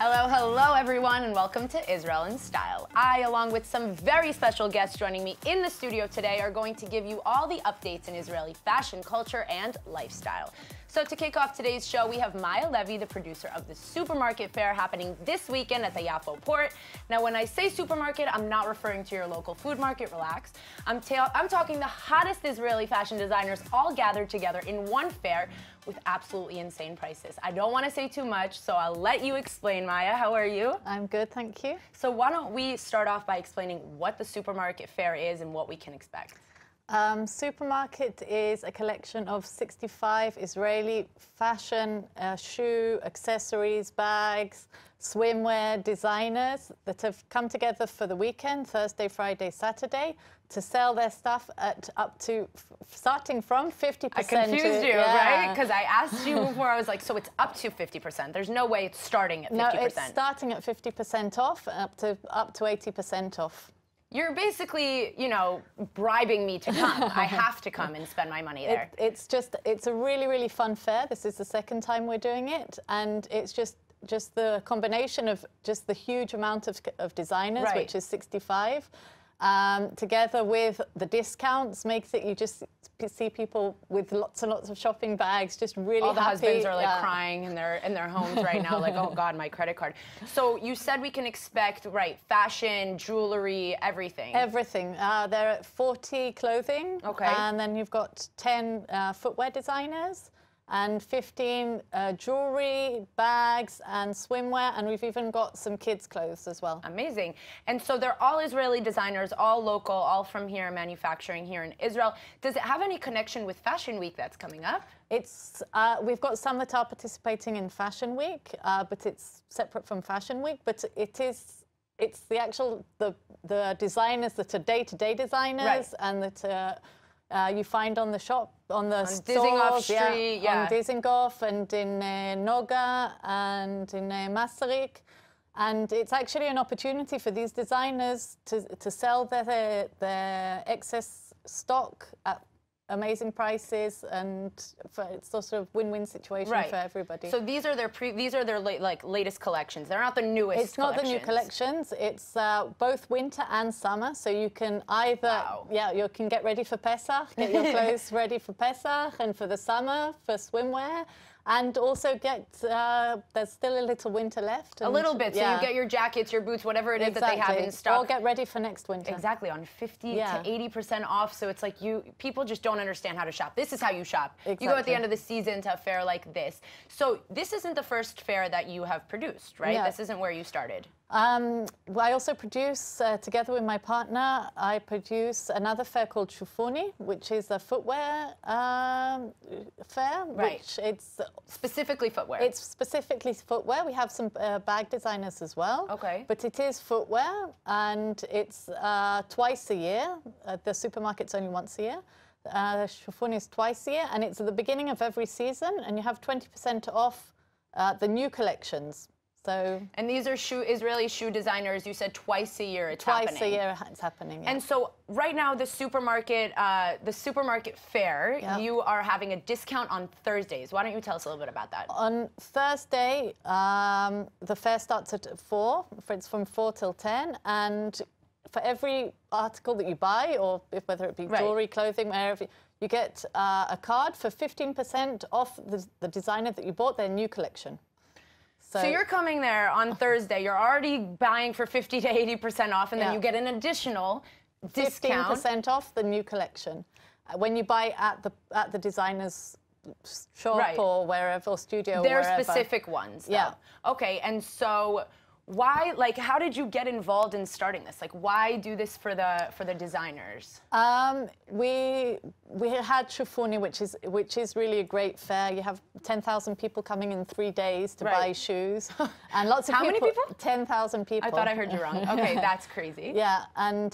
Hello, hello everyone, and welcome to Israel in Style. I, along with some very special guests joining me in the studio today, are going to give you all the updates in Israeli fashion, culture, and lifestyle. So to kick off today's show, we have Maya Levy, the producer of the Supermarket Fair happening this weekend at the Yafo Port. Now, when I say supermarket, I'm not referring to your local food market, relax. I'm talking the hottest Israeli fashion designers all gathered together in one fair with absolutely insane prices. I don't want to say too much, so I'll let you explain, Maya. How are you? I'm good, thank you. So why don't we start off by explaining what the Supermarket Fair is and what we can expect? Supermarket is a collection of 65 Israeli fashion, shoe, accessories, bags, swimwear designers that have come together for the weekend, Thursday, Friday, Saturday, to sell their stuff at starting from 50%. I confused you, right? Because I asked you before, I was like, so it's up to 50%. There's no way it's starting at 50%. No, it's starting at 50% off, up to 80% off. You're basically, you know, bribing me to come. I have to come and spend my money there. It's a really, really fun fair. This is the second time we're doing it. And it's just the combination of just the huge amount of designers, right, which is 65, together with the discounts, makes it you just see people with lots and lots of shopping bags, just really all the happy. Husbands are like crying in their homes right now, like, oh God, my credit card. So you said we can expect, right, fashion, jewelry, everything. Everything. There are 40 clothing, okay, and then you've got 10 footwear designers, and 15 jewelry, bags, and swimwear, and we've even got some kids' clothes as well. Amazing. And so they're all Israeli designers, all local, all from here, manufacturing here in Israel. Does it have any connection with Fashion Week that's coming up? It's we've got some that are participating in Fashion Week, but it's separate from Fashion Week. But it's the actual the designers that are day-to-day designers, right, and that you find on the shop, on the stores, Dizengoff Street, on Dizengoff, and in Noga, and in Masaryk. And it's actually an opportunity for these designers to sell their excess stock at amazing prices, and it's sort of win-win situation, right, for everybody. So these are their like latest collections. They're not the newest. It's not the new collections. It's both winter and summer. So you can either, wow, you can get ready for Pesach, get your clothes ready for Pesach, and for the summer for swimwear. And also there's still a little winter left. A little bit, so you get your jackets, your boots, whatever it is that they have in stock. Or get ready for next winter. Exactly, on 50 to 80% off, so it's like people just don't understand how to shop. This is how you shop. Exactly. You go at the end of the season to a fair like this. So this isn't the first fair that you have produced, right? Yeah. This isn't where you started. I also produce, together with my partner, I produce another fair called Shufuni, which is a footwear fair. Right. Which it's specifically footwear. It's specifically footwear. We have some bag designers as well. Okay. But it is footwear, and it's twice a year. The supermarket's only once a year. Shufuni is twice a year, and it's at the beginning of every season, and you have 20% off the new collections. So, and these are Israeli shoe designers. You said twice a year it's happening. Twice a year it's happening, yeah. And so right now the supermarket fair, you are having a discount on Thursdays. Why don't you tell us a little bit about that? On Thursday, the fair starts at 4. It's from 4 till 10, and for every article that you buy, or whether it be jewelry, clothing, wherever, you get a card for 15% off the designer that you bought their new collection. So you're coming there on Thursday, you're already buying for 50 to 80% off, and then you get an additional discount. 15% off the new collection. When you buy at the designer's shop or wherever, or studio, They're wherever. Specific ones, though. Yeah. Okay, and so why, like, how did you get involved in starting this? Like, why do this for the designers? We had Shufuni, which is really a great fair. You have 10,000 people coming in 3 days to buy shoes, and lots of How many people? 10,000 people. I thought I heard you wrong. Okay, that's crazy. Yeah, and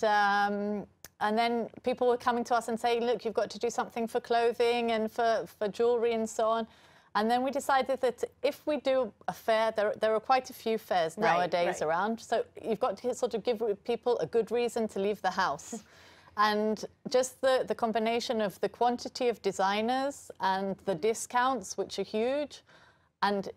then people were coming to us and saying, look, you've got to do something for clothing and for jewelry and so on. And then we decided that if we do a fair, there are quite a few fairs nowadays around, so you've got to sort of give people a good reason to leave the house. And just the combination of the quantity of designers and the discounts, which are huge, And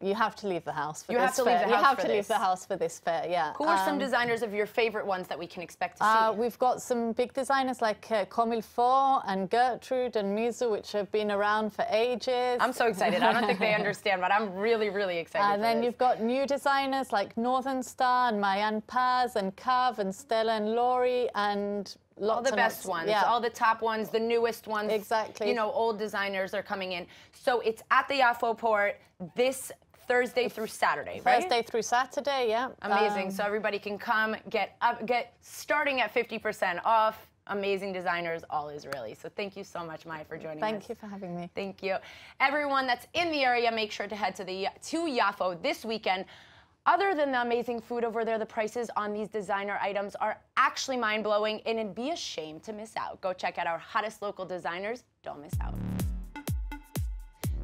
you have to leave the house for you this have to fair. leave the house You have for to this. leave the house for this fair, yeah. Who are some designers of your favorite ones that we can expect to see? We've got some big designers like Comme il faut and Gertrude and Mizu, which have been around for ages. I'm so excited. I don't think they understand, but I'm really, really excited And then you've got new designers like Northern Star and Mayan Paz and Cav and Stella and Laurie and lots all the and best lots. ones, Yeah. all the top ones, the newest ones. Exactly. You know, old designers are coming in. So it's at the Yafo Port this Thursday through Saturday, right? Thursday through Saturday, yeah. Amazing. So everybody can come, get starting at 50% off. Amazing designers, all Israeli. So thank you so much, Maya, for joining us. Thank you for having me. Thank you. Everyone that's in the area, make sure to head to Yafo this weekend. Other than the amazing food over there, the prices on these designer items are actually mind-blowing, and it'd be a shame to miss out. Go check out our hottest local designers. Don't miss out.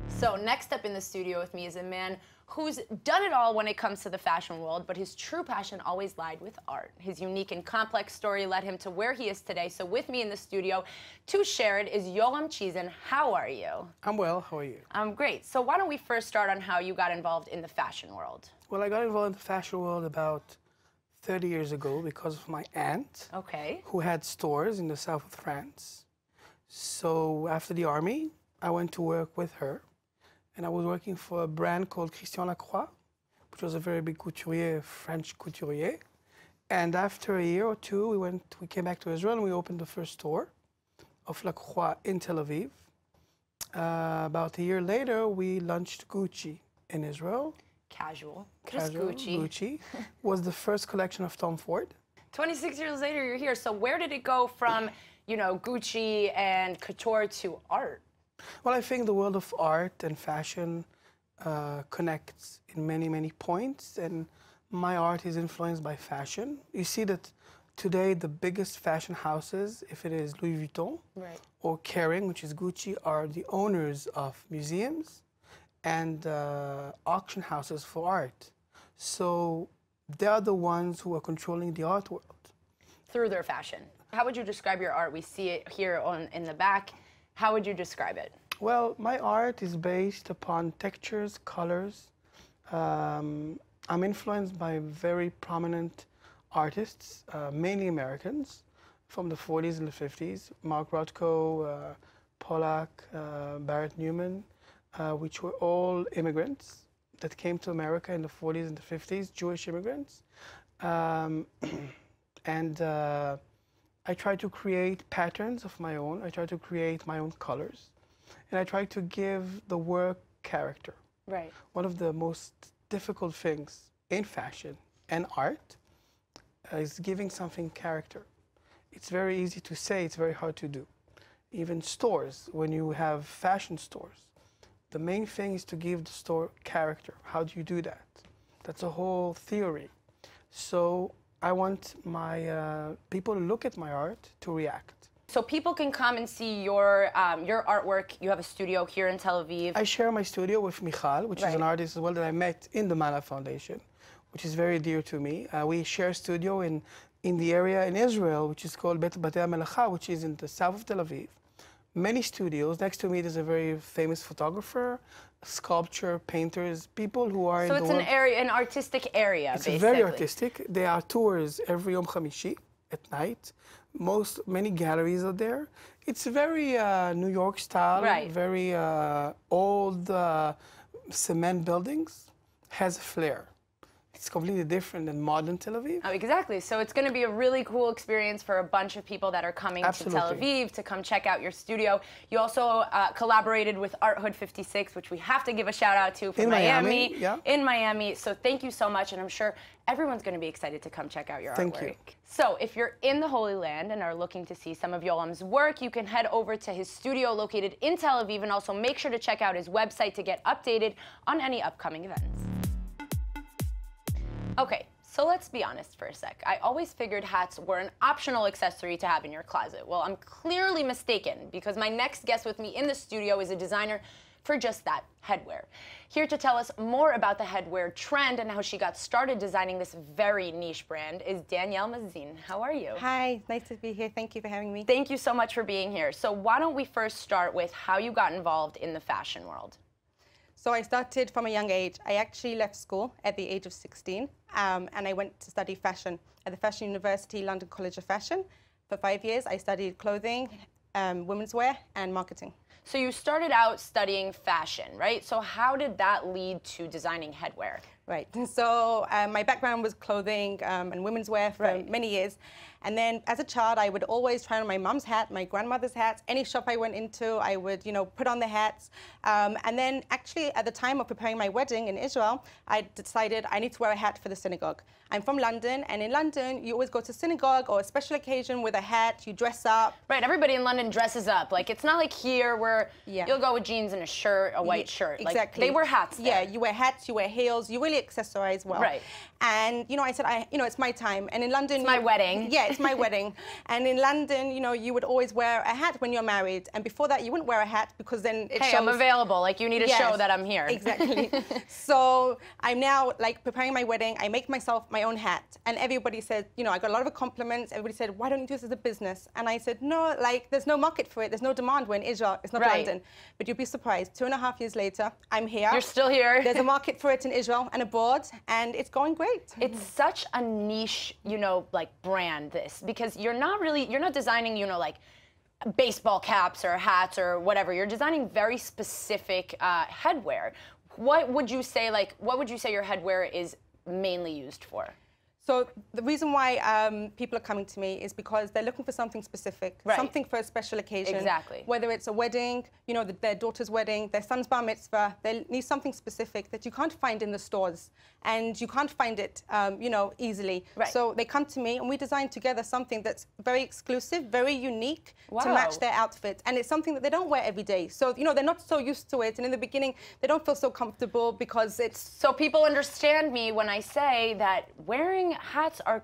So next up in the studio with me is a man who's done it all when it comes to the fashion world, but his true passion always lied with art. His unique and complex story led him to where he is today. So with me in the studio to share it is Yoram Chizin. How are you? I'm well. How are you? I'm great. So why don't we first start on how you got involved in the fashion world? Well, I got involved in the fashion world about 30 years ago because of my aunt, Okay. who had stores in the south of France. So after the army, I went to work with her. And I was working for a brand called Christian Lacroix, which was a very big couturier, French couturier. And after a year or two, we came back to Israel and we opened the first store of Lacroix in Tel Aviv. About a year later, we launched Gucci in Israel. Casual. Casual, Just Gucci. Gucci was the first collection of Tom Ford. 26 years later, you're here. So where did it go from, you know, Gucci and couture to art? Well, I think the world of art and fashion connects in many, many points, and my art is influenced by fashion. You see that today the biggest fashion houses, if it is Louis Vuitton or Kering, which is Gucci, are the owners of museums and auction houses for art. So they are the ones who are controlling the art world. Through their fashion. How would you describe your art? We see it here in the back. How would you describe it? Well, my art is based upon textures, colors. I'm influenced by very prominent artists, mainly Americans, from the 40s and the 50s. Mark Rothko, Pollack, Barrett Newman, which were all immigrants that came to America in the 40s and the 50s, Jewish immigrants. I try to create patterns of my own. I try to create my own colors. And I try to give the work character. Right. One of the most difficult things in fashion and art is giving something character. It's very easy to say, it's very hard to do. Even stores, when you have fashion stores, the main thing is to give the store character. How do you do that? That's a whole theory. So I want my people to look at my art to react. So people can come and see your artwork. You have a studio here in Tel Aviv. I share my studio with Michal, which is an artist as well that I met in the Mana Foundation, which is very dear to me. We share a studio in the area in Israel, which is called Bet Batei HaMelacha, which is in the south of Tel Aviv. Many studios. Next to me, there's a very famous photographer, sculpture, painters, people who are in the world. So it's an artistic area, basically. It's very artistic. There are tours every Yom Chamishi at night. Many galleries are there. It's very New York style, very old cement buildings, has a flair. It's completely different than modern Tel Aviv. Oh, exactly. So it's going to be a really cool experience for a bunch of people that are coming to Tel Aviv to come check out your studio. You also collaborated with Art Hood 56, which we have to give a shout out to from Miami. In Miami. So thank you so much, and I'm sure everyone's going to be excited to come check out your artwork. Thank you. So if you're in the Holy Land and are looking to see some of Yoram's work, you can head over to his studio located in Tel Aviv, and also make sure to check out his website to get updated on any upcoming events. Okay, so let's be honest for a sec. I always figured hats were an optional accessory to have in your closet. Well, I'm clearly mistaken, because my next guest with me in the studio is a designer for just that, headwear. Here to tell us more about the headwear trend and how she got started designing this very niche brand is Danielle Magazine. How are you? Hi, nice to be here. Thank you for having me. Thank you so much for being here. So why don't we first start with how you got involved in the fashion world? So I started from a young age. I actually left school at the age of 16, and I went to study fashion at the Fashion University, London College of Fashion. For 5 years, I studied clothing, women's wear, and marketing. So you started out studying fashion, right? So how did that lead to designing headwear? Right. So my background was clothing and women's wear for many years. And then as a child, I would always try on my mum's hat, my grandmother's hats. Any shop I went into, I would, put on the hats. And then actually at the time of preparing my wedding in Israel, I decided I need to wear a hat for the synagogue. I'm from London, and in London, you always go to synagogue or a special occasion with a hat, you dress up. Right, everybody in London dresses up. Like, it's not like here where you'll go with jeans and a shirt, a white shirt. Exactly. Like, they wear hats there. Yeah, you wear hats, you wear heels, you really accessorize well. Right. And, I said, it's my time. And in London... It's my wedding. Yeah, it's my wedding. And in London, you would always wear a hat when you're married. And before that, you wouldn't wear a hat because then it shows... I'm available. Like, you need to show that I'm here. Exactly. So I'm now, like, preparing my wedding. I make myself my own hat. And everybody said, I got a lot of compliments. Everybody said, why don't you do this as a business? And I said, no, like, there's no market for it. There's no demand. We're in Israel. It's not London. But you'd be surprised. 2.5 years later, I'm here. You're still here. There's a market for it in Israel and abroad, and it's going great. It's such a niche, like, brand, this, because you're not designing, like, baseball caps or hats or whatever. You're designing very specific headwear. What would you say your headwear is mainly used for? So the reason why people are coming to me is because they're looking for something specific, something for a special occasion. Exactly. Whether it's a wedding, their daughter's wedding, their son's bar mitzvah, they need something specific that you can't find in the stores, and you can't find it, easily. Right. So they come to me, and we design together something that's very exclusive, very unique to match their outfit, and it's something that they don't wear every day. So they're not so used to it, and in the beginning they don't feel so comfortable because it's. So people understand me when I say that wearing hats are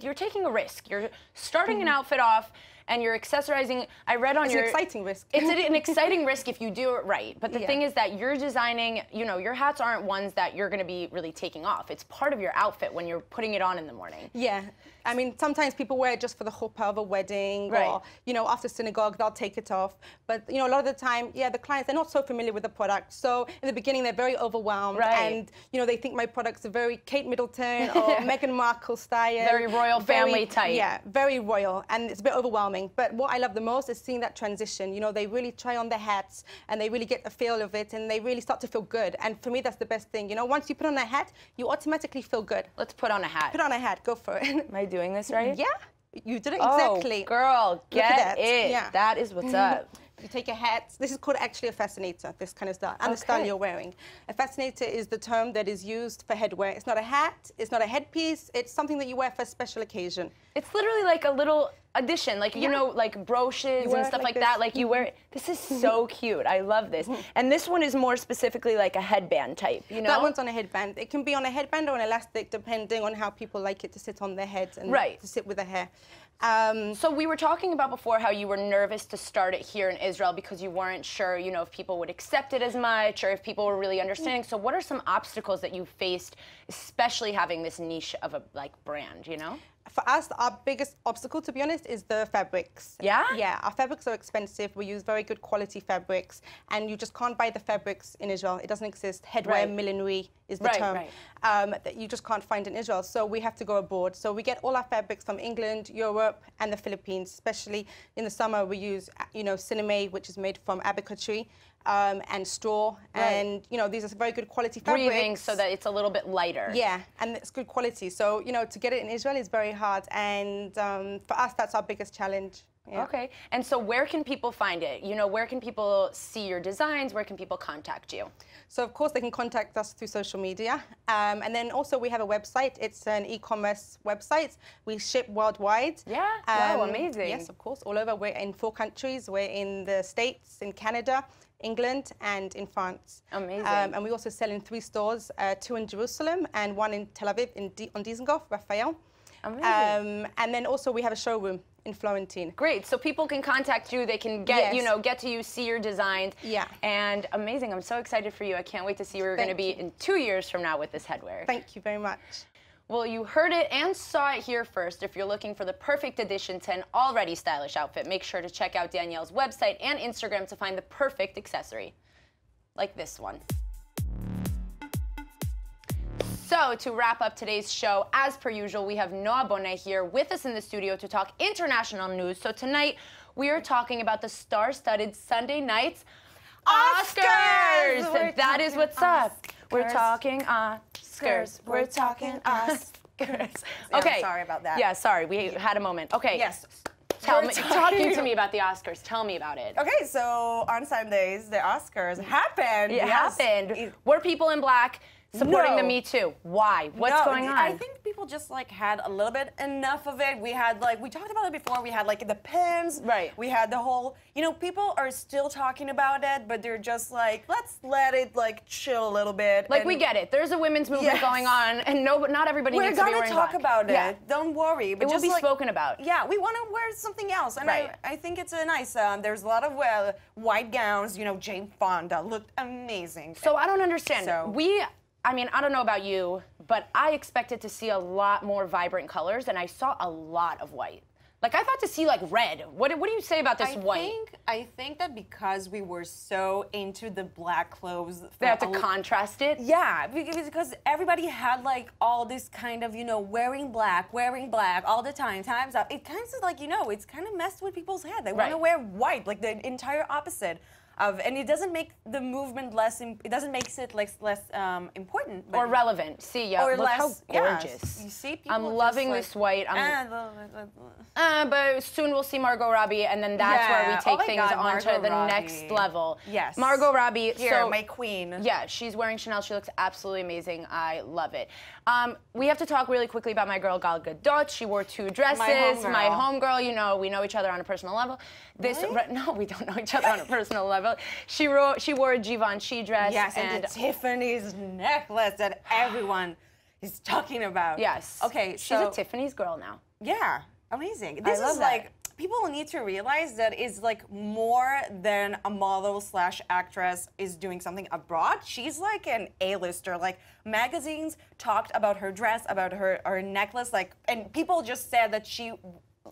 you're taking a risk. You're starting an outfit off and you're accessorizing. I read on it's your... It's an exciting risk. It's an exciting risk if you do it right. But the thing is that you're designing, your hats aren't ones that you're going to be really taking off. It's part of your outfit when you're putting it on in the morning. Yeah. I mean, sometimes people wear it just for the chuppah of a wedding or, after synagogue, they'll take it off. But, a lot of the time, the clients, they're not so familiar with the product. So in the beginning, they're very overwhelmed. And, they think my products are very Kate Middleton or Meghan Markle style. Very royal family type. Yeah, very royal. And it's a bit overwhelming. But what I love the most is seeing that transition. They really try on the hats and they really get a feel of it and they really start to feel good. And for me, that's the best thing. Once you put on a hat, you automatically feel good. Let's put on a hat. Put on a hat. Go for it. Am I doing this right? Yeah. You did it exactly. Oh, girl, get it. Yeah. That is what's up. You take a hat. This is called actually a fascinator, this kind of style, and the style you're wearing. A fascinator is the term that is used for headwear. It's not a hat. It's not a headpiece. It's something that you wear for a special occasion. It's literally like a little addition, like, like brooches and stuff like that. Like, you wear it. This is so cute. I love this. And this one is more specifically like a headband type, That one's on a headband. It can be on a headband or an elastic, depending on how people like it to sit on their heads and to sit with their hair. So we were talking about before how you were nervous to start it here in Israel because you weren't sure, if people would accept it as much or if people were really understanding. So what are some obstacles that you faced, especially having this niche of a brand, For us, our biggest obstacle, to be honest, is the fabrics. Yeah? Yeah, our fabrics are expensive. We use very good quality fabrics, and you just can't buy the fabrics in Israel. It doesn't exist. Headwear millinery is the term that you just can't find in Israel. So we have to go abroad. So we get all our fabrics from England, Europe, and the Philippines. Especially in the summer, we use, cinnamon, which is made from abacaxi. And straw, and these are very good quality fabrics. Breathing so that it's a little bit lighter. Yeah, and it's good quality. So to get it in Israel is very hard, and for us that's our biggest challenge. Yeah. Okay, and so where can people find it? Where can people see your designs? Where can people contact you? So of course they can contact us through social media, and then also we have a website. It's an e-commerce website. We ship worldwide. Yeah, wow, amazing. Yes, of course, all over. We're in 4 countries. We're in the States, in Canada, England, and in France. Amazing. And we also sell in 3 stores, 2 in Jerusalem and 1 in Tel Aviv on Dizengoff, Raphael. Amazing. And then also we have a showroom in Florentine. Great. So people can contact you. They can get, get to you, see your designs. Yeah. And amazing. I'm so excited for you. I can't wait to see where you're going to be in 2 years from now with this headwear. Thank you very much. Well, you heard it and saw it here first. If you're looking for the perfect addition to an already stylish outfit, make sure to check out Danielle's website and Instagram to find the perfect accessory, like this one. So to wrap up today's show, as per usual, we have Noah Bonet here with us in the studio to talk international news. So tonight we are talking about the star-studded Sunday night's Oscars. That is what's up. We're talking Oscars. We're talking Oscars. Okay. Sorry about that. Yeah, sorry. We had a moment. Okay. Yes. Talking to me about the Oscars. Tell me about it. Okay, so on Sundays, the Oscars happened. It happened. Were people in black supporting the Me Too? Why? What's going on? I think people just like had a little bit enough of it. We had like, we talked about it before, we had like the pins. Right. We had the whole, you know, people are still talking about it, but they're just like, let's let it like chill a little bit. Like, we get it. There's a women's movement going on, and not everybody needs to be wearing black. We're gonna talk about it. Yeah. Don't worry. But it will be spoken about. Yeah, we want to wear something else, and I think it's a nice. There's a lot of white gowns. You know, Jane Fonda looked amazing. So I don't understand. So, I mean, I don't know about you, but I expected to see a lot more vibrant colors, and I saw a lot of white. Like, I thought to see, like, red. What do you say about this white? I think that because we were so into the black clothes. They have to contrast it? Yeah, because everybody had, like, all this kind of, you know, wearing black all the time, times up. It kind of, like, you know, it's kind of messed with people's head. They want to wear white, like the entire opposite. And it doesn't make the movement less. It doesn't make it less important or relevant. See, yeah, look how gorgeous. You see, people I'm loving this white. But soon we'll see Margot Robbie, and then that's where we take things onto the next level. Yes, Margot Robbie. Here, my queen. Yeah, she's wearing Chanel. She looks absolutely amazing. I love it. We have to talk really quickly about my girl Gal Gadot. She wore 2 dresses. My homegirl. You know, we know each other on a personal level. No, we don't know each other on a personal level. She wore a Givenchy dress. Yes, and the Tiffany's necklace that everyone is talking about. Yes. Okay, she's a Tiffany's girl now. Yeah, amazing. This is like, people need to realize that it's like more than a model / actress is doing something abroad. She's like an A-lister. Like, magazines talked about her dress, about her necklace, like, and people just said that she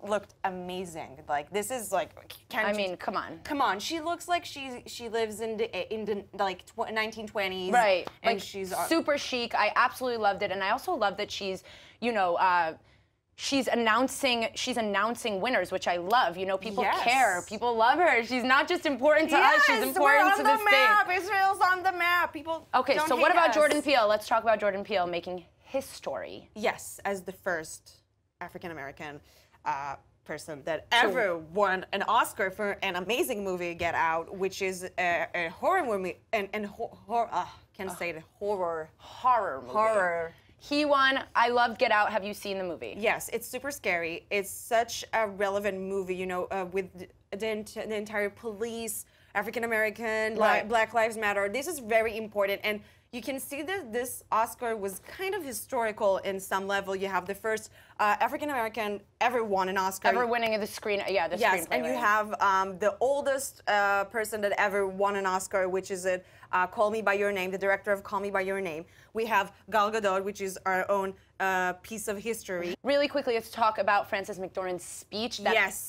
looked amazing. Like, this is like, come on. Come on. She looks like she lives in the like 1920s. Right. And like, she's super chic. I absolutely loved it, and I also love that she's, you know, she's announcing winners, which I love. You know, people care. People love her. She's not just important to us. She's important to the state. Israel's on the map. People. Okay, so what about Jordan Peele? Let's talk about Jordan Peele making history. Yes, as the first African American person that ever won an Oscar for an amazing movie, Get Out, which is a horror movie, horror movie. He won. I loved Get Out. Have you seen the movie? Yes, it's super scary. It's such a relevant movie, you know, with the entire police, African American, Black Lives Matter. This is very important, and you can see that this Oscar was kind of historical in some level. You have the first African American ever won an Oscar. Ever winning the screen, the yes, and you have the oldest person that ever won an Oscar, which is Call Me By Your Name, the director of Call Me By Your Name. We have Gal Gadot, which is our own piece of history. Really quickly, let's talk about Frances McDormand's speech.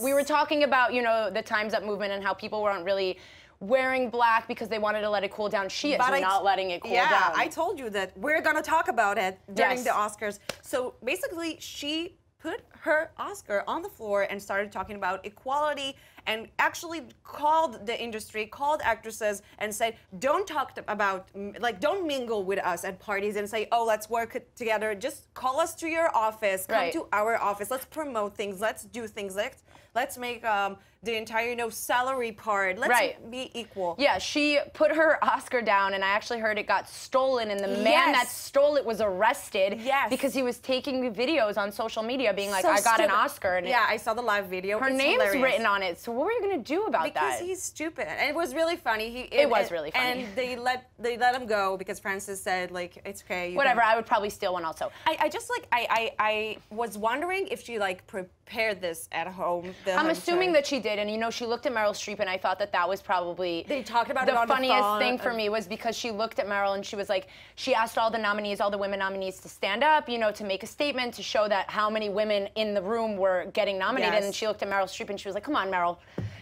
We were talking about, you know, the Time's Up movement and how people weren't really wearing black because they wanted to let it cool down. She is not letting it cool down. Yeah, I told you that we're going to talk about it during the Oscars. So basically, she put her Oscar on the floor and started talking about equality and actually called the industry, called actresses and said, don't talk about, like, don't mingle with us at parties and say, oh, let's work together. Just call us to your office, come to our office. Let's promote things. Let's do things. Let's make the entire, you know, salary part. Let's be equal. Yeah, she put her Oscar down, and I actually heard it got stolen, and the man that stole it was arrested because he was taking videos on social media being like, I got an Oscar. And I saw the live video. Her name's written on it. So what were you going to do about that? Because he's stupid. And it was really funny. It was really funny. And they let him go because Frances said, like, it's okay. Whatever, I would probably steal one also. I was wondering if she, like, prepared this at home. I'm assuming that she did, and you know, she looked at Meryl Streep, and I thought that was probably they talked about the funniest thing for me was because she looked at Meryl and she was like, she asked all the nominees, all the women nominees, to stand up, you know, to make a statement to show that how many women in the room were getting nominated, and she looked at Meryl Streep and she was like, come on, Meryl,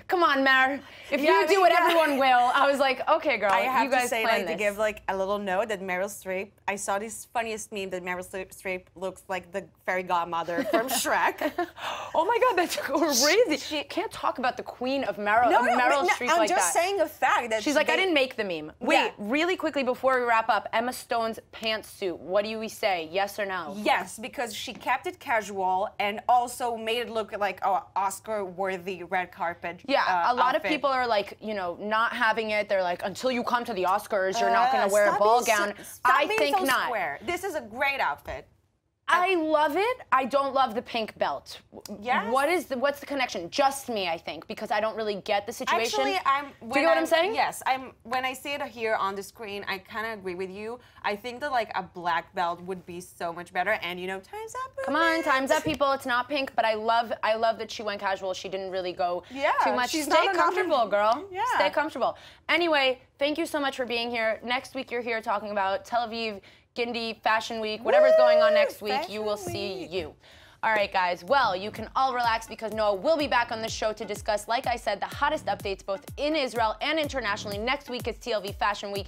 Come on, Mer. If Yeah, you I do mean, what yeah. everyone will, I was like, okay, girl, I have you guys to say, plan like, to this. give like a little note that Meryl Streep. I saw this funniest meme that Meryl Streep looks like the fairy godmother from Shrek. Oh my God, that's crazy. She can't talk about the queen of Meryl Streep I'm like just that. saying a fact that She's like, I didn't make the meme. Wait, Yeah. really quickly before we wrap up, Emma Stone's pantsuit. What do we say? Yes or no? Yes, because she kept it casual and also made it look like an Oscar-worthy red carpet. Yeah, a lot of outfit. people are like, you know, not having it. They're like, until you come to the Oscars, you're not going to wear a ball gown. I think so not. Square. This is a great outfit. I love it. I don't love the pink belt. Yes? What's the connection? Just me, I think, because I don't really get the situation. Actually, Do you get what I'm saying? Yes, when I see it here on the screen, I kind of agree with you. I think that like a black belt would be so much better. And you know, time's up. Come on, time's up, people. It's not pink, but I love that she went casual. She didn't really go too much. she's Stay not comfortable, girl. Yeah. Stay comfortable. Anyway, thank you so much for being here. Next week, you're here talking about Tel Aviv, Gindi, Fashion Week, whatever's going on next week, you will see you. All right, guys. Well, you can all relax because Noah will be back on the show to discuss, like I said, the hottest updates both in Israel and internationally. Next week is TLV Fashion Week.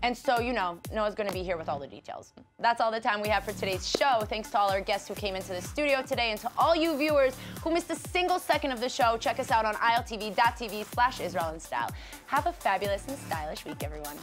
And so, you know, Noah's going to be here with all the details. That's all the time we have for today's show. Thanks to all our guests who came into the studio today and to all you viewers who missed a single second of the show. Check us out on iltv.tv/Israel in Style. Have a fabulous and stylish week, everyone.